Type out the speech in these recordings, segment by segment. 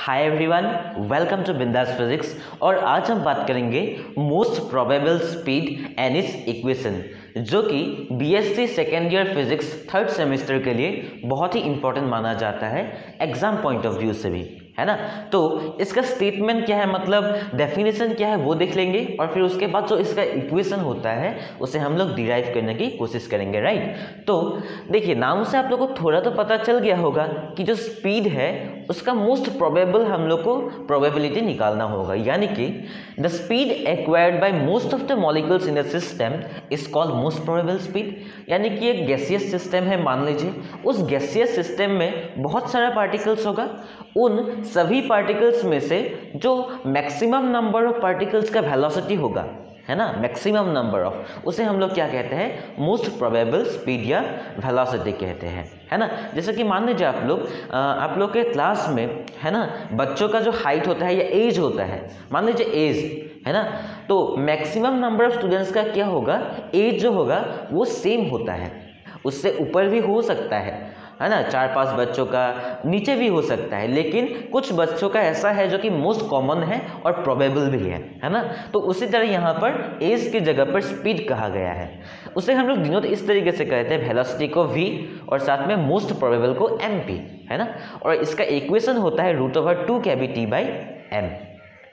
Hi everyone, welcome to बिंदास physics. और आज हम बात करेंगे most probable speed and it's equation, जो कि BSc second year physics third semester के लिए बहुत ही इंपॉर्टेंट माना जाता है एग्जाम पॉइंट ऑफ व्यू से भी, है ना। तो इसका स्टेटमेंट क्या है, मतलब डेफिनेशन क्या है, वो देख लेंगे और फिर उसके बाद जो इसका इक्वेशन होता है उसे हम लोग डिराइव करने की कोशिश करेंगे, राइट। तो देखिए, नाम से आप लोगों को थोड़ा तो पता चल गया होगा कि जो स्पीड है उसका मोस्ट प्रोबेबल हम लोग को प्रोबेबिलिटी निकालना होगा, यानी कि the speed acquired by most of the molecules in the system is called most probable speed. यानी कि एक गैसियस सिस्टम है, मान लीजिए उस गैसियस सिस्टम में बहुत सारा पार्टिकल्स होगा, उन सभी पार्टिकल्स में से जो मैक्सिमम नंबर ऑफ पार्टिकल्स का वेलोसिटी होगा, है ना, मैक्सिमम नंबर ऑफ, उसे हम लोग क्या कहते हैं, मोस्ट प्रोबेबल स्पीड या वेलोसिटी कहते हैं, है ना। जैसे कि मान लीजिए आप लोग के क्लास में, है ना, बच्चों का जो हाइट होता है या एज होता है, मान लीजिए एज, है ना, तो मैक्सिमम नंबर ऑफ स्टूडेंट्स का क्या होगा, एज जो होगा वो सेम होता है, उससे ऊपर भी हो सकता है ना, 4-5 बच्चों का नीचे भी हो सकता है, लेकिन कुछ बच्चों का ऐसा है जो कि मोस्ट कॉमन है और प्रोबेबल भी है ना। तो उसी तरह यहाँ पर एज की जगह पर स्पीड कहा गया है, उसे हम लोग डिनोट इस तरीके से कहते हैं, वेलोसिटी को v और साथ में मोस्ट प्रोबेबल को mp, है ना। और इसका इक्वेशन होता है √2 kBT/m,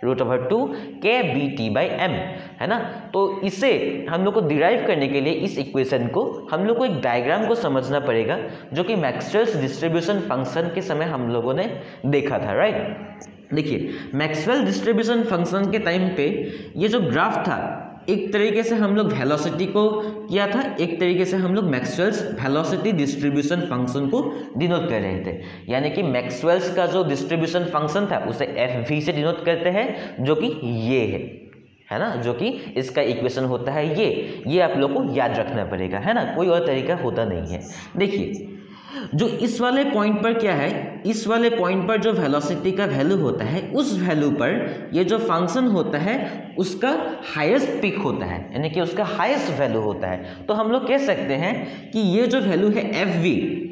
√2 kBT/m, है ना। तो इसे हम लोग को डिराइव करने के लिए इस इक्वेशन को हम लोग को एक डायग्राम को समझना पड़ेगा, जो कि मैक्सवेल्स डिस्ट्रीब्यूशन फंक्शन के समय हम लोगों ने देखा था, राइट। देखिए, मैक्सवेल डिस्ट्रीब्यूशन फंक्शन के टाइम पे ये जो ग्राफ था, एक तरीके से हम लोग वेलोसिटी को किया था, एक तरीके से हम लोग मैक्सवेल्स वेलोसिटी डिस्ट्रीब्यूशन फंक्शन को डिनोट कर रहे थे। यानी कि मैक्सवेल्स का जो डिस्ट्रीब्यूशन फंक्शन था उसे एफ से डिनोट करते हैं, जो कि ये है ना, जो कि इसका इक्वेशन होता है ये आप लोग को याद रखना पड़ेगा, है ना, कोई और तरीका होता नहीं है। देखिए, जो इस वाले पॉइंट पर क्या है, इस वाले पॉइंट पर जो वेलोसिटी का वैल्यू होता है, उस वैल्यू पर ये जो फंक्शन होता है उसका हाईएस्ट पिक होता है, यानी कि उसका हाईएस्ट वैल्यू होता है। तो हम लोग कह सकते हैं कि ये जो वैल्यू है एफ वी,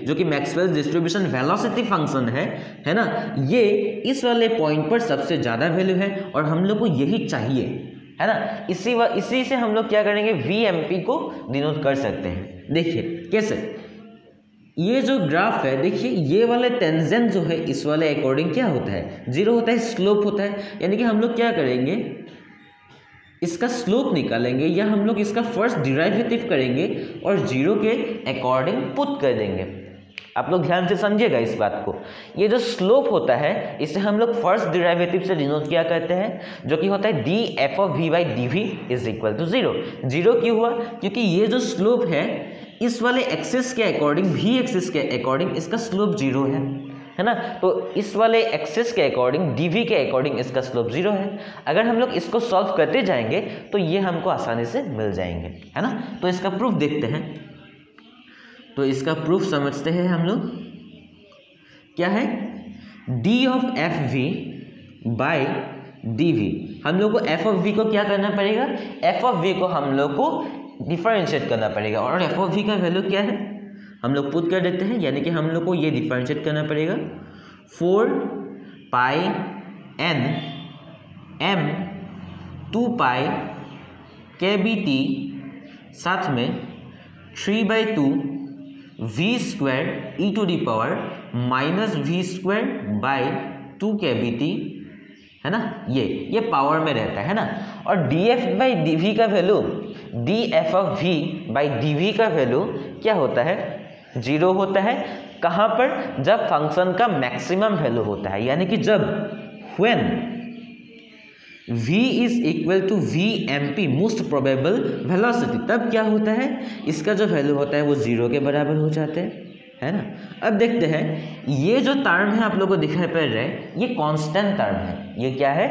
जो कि मैक्सवेल डिस्ट्रीब्यूशन वेलोसिटी फंक्शन है ना, ये इस वाले पॉइंट पर सबसे ज़्यादा वैल्यू है और हम लोग को यही चाहिए, है ना। इसी से हम लोग क्या करेंगे, VMP को डिनोट कर सकते हैं। देखिए कैसे, ये जो ग्राफ है, देखिए ये वाले टेंजेंट जो है इस वाले अकॉर्डिंग क्या होता है, जीरो होता है, स्लोप होता है। यानी कि हम लोग क्या करेंगे, इसका स्लोप निकालेंगे या हम लोग इसका फर्स्ट डिराइवेटिव करेंगे और जीरो के अकॉर्डिंग पुट कर देंगे। आप लोग ध्यान से समझिएगा इस बात को। ये जो स्लोप होता है इसे हम लोग फर्स्ट डिराइवेटिव से डिनोट किया करते हैं, जो कि होता है df/v/dv is equal to 0। Zero क्यों हुआ, क्योंकि ये जो स्लोप है इस वाले एक्सिस के अकॉर्डिंग, v एक्सिस के अकॉर्डिंग इसका स्लोप 0 है ना। तो इस वाले एक्सिस के अकॉर्डिंग, dv के अकॉर्डिंग इसका स्लोप 0 है। अगर हम लोग इसको सॉल्व करते जाएंगे तो ये हमको आसानी से मिल जाएंगे, है ना। तो इसका प्रूफ देखते हैं, तो इसका प्रूफ समझते हैं हम लोग। क्या है, d/dv। हम लोग को f को क्या करना पड़ेगा, f को हम लोग को डिफरेंशिएट करना पड़ेगा। और f का वैल्यू क्या है, हम लोग पुट कर देते हैं, यानी कि हम लोग को ये डिफरेंशिएट करना पड़ेगा 4πn m 2π kBT साथ में 3/2 v² e⁻⁻v²/2 kBT, है ना। ये पावर में रहता है ना। और df/dv का वैल्यू, df/dv का वैल्यू क्या होता है, 0 होता है। कहाँ पर, जब फंक्शन का मैक्सिमम वैल्यू होता है, यानी कि जब when v is equal to VMP most probable velocity, तब क्या होता है, इसका जो वैल्यू होता है वो 0 के बराबर हो जाते हैं, है ना। अब देखते हैं, ये जो टर्म है आप लोगों को दिखाई पड़ रहा है, ये कांस्टेंट टर्म है। ये क्या है,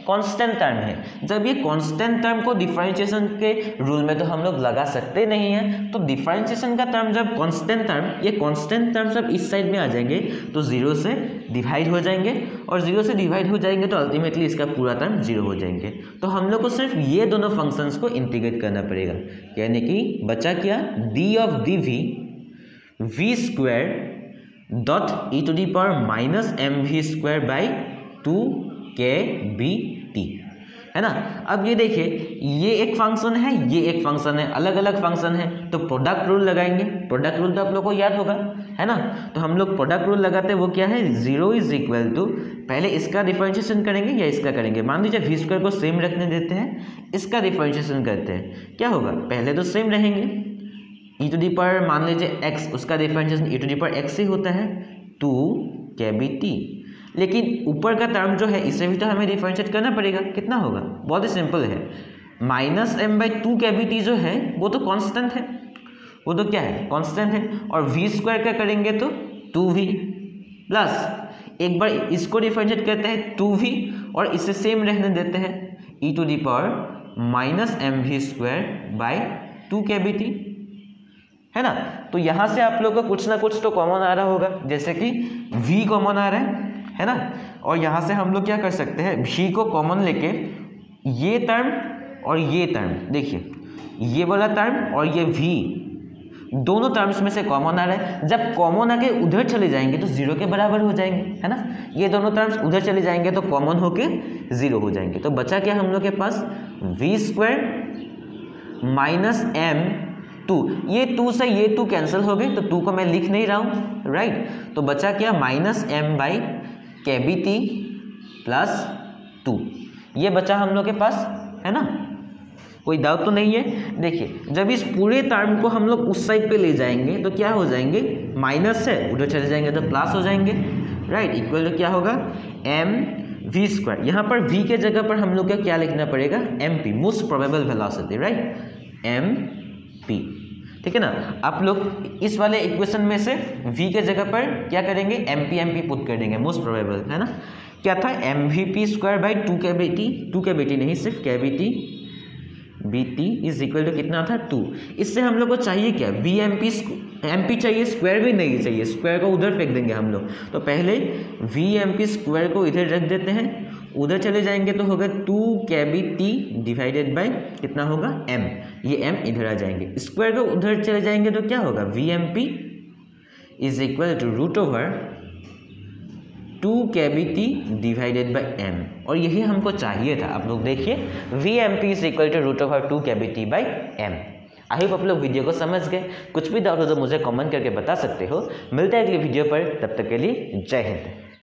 कांस्टेंट टर्म है। जब ये कांस्टेंट टर्म को डिफरेंशिएशन के रूल में तो हम लोग लगा सकते नहीं हैं, तो डिफरेंशिएशन का टर्म जब कांस्टेंट टर्म, ये कांस्टेंट टर्म सब इस साइड में आ जाएंगे तो 0 से डिवाइड हो जाएंगे, और 0 से डिवाइड हो जाएंगे तो अल्टीमेटली इसका पूरा टर्म 0 हो जाएंगे। तो हम लोग को सिर्फ ये दोनों फंक्शंस को इंटीग्रेट करना पड़ेगा, यानी कि बचा क्या, d/dv v² dot e to the power minus m v square by 2kBt, है ना। अब ये देखिए, ये एक फंक्शन है, ये एक फंक्शन है, अलग अलग फंक्शन है, तो प्रोडक्ट रूल लगाएंगे। प्रोडक्ट रूल तो आप लोग को याद होगा, है ना। तो हम लोग प्रोडक्ट रूल लगाते हैं, वो क्या है, 0 इज इक्वल टू, पहले इसका डिफरेंशिएशन करेंगे या इसका करेंगे। मान लीजिए वी स्क्वायर को सेम रखने देते हैं, इसका डिफरेंशिएशन करते हैं, क्या होगा, पहले तो सेम रहेंगे, ई टू दी पावर मान लीजिए एक्स, उसका differentiation e to the power x ही होता है 2kBt। लेकिन ऊपर का टर्म जो है इसे भी तो हमें डिफरेंशिएट करना पड़ेगा, कितना होगा, बहुत ही सिंपल है, माइनस एम बाई 2kBt जो है वो तो कांस्टेंट है, वो तो क्या है, कांस्टेंट है। और वी स्क्वायर का करेंगे तो 2v प्लस एक बार इसको डिफरेंशिएट करते हैं 2v और इसे सेम रहने देते हैं e to the power minus m v square by 2kBt, है ना। तो यहाँ से आप लोग को कुछ ना कुछ तो कॉमन आ रहा होगा, जैसे कि v कॉमन आ रहा है ना। और यहाँ से हम लोग क्या कर सकते हैं, v को कॉमन लेके ये टर्म और ये टर्म, देखिए ये वाला टर्म और ये v दोनों टर्म्स में से कॉमन आ रहा है। जब कॉमन आके उधर चले जाएंगे तो 0 के बराबर हो जाएंगे, है ना। ये दोनों टर्म्स उधर चले जाएंगे तो कॉमन होके 0 हो जाएंगे। तो बचा क्या हम लोग के पास, वी स्क्वायर माइनस एम 2, ये 2 से ये 2 कैंसिल हो गए तो 2 को मैं लिख नहीं रहा हूँ, राइट। तो बचा क्या, minus m by kBt plus 2, ये बचा हम लोग के पास, है ना। कोई डाउट तो नहीं है। देखिए जब इस पूरे टर्म को हम लोग उस साइड पे ले जाएंगे तो क्या हो जाएंगे, माइनस से उधर चले जाएंगे तो प्लस हो जाएंगे, राइट। इक्वल टू क्या होगा, एम वी स्क्वायर, यहाँ पर v के जगह पर हम लोग का क्या लिखना पड़ेगा, mp, most probable velocity, right, mp, ठीक है ना। आप लोग इस वाले इक्वेशन में से v के जगह पर क्या करेंगे, mp पुट कर देंगे, मोस्ट प्रोबेबल, है ना। क्या था, mvp स्क्वायर बाई 2kBt नहीं, सिर्फ kBt bt is equal to कितना था, 2। इससे हम लोग को चाहिए क्या, mp चाहिए, स्क्वायर भी नहीं चाहिए, स्क्वायर को उधर फेंक देंगे हम लोग। तो पहले mp स्क्वायर को इधर रख देते हैं, उधर चले जाएंगे तो होगा 2kBt डिवाइडेड बाय कितना होगा, m, ये m इधर आ जाएंगे, स्क्वायर को उधर चले जाएंगे तो क्या होगा, vmp is equal to root over 2kBt divided by m, और यही हमको चाहिए था। आप लोग देखिए vmp is equal to root over 2kBt by m। I hope आप लोग वीडियो को समझ गए। कुछ भी डाउट हो तो मुझे कमेंट करके बता सकते हो। मिलते हैं अगली वीडियो पर, तब तक के लिए जय हिंद।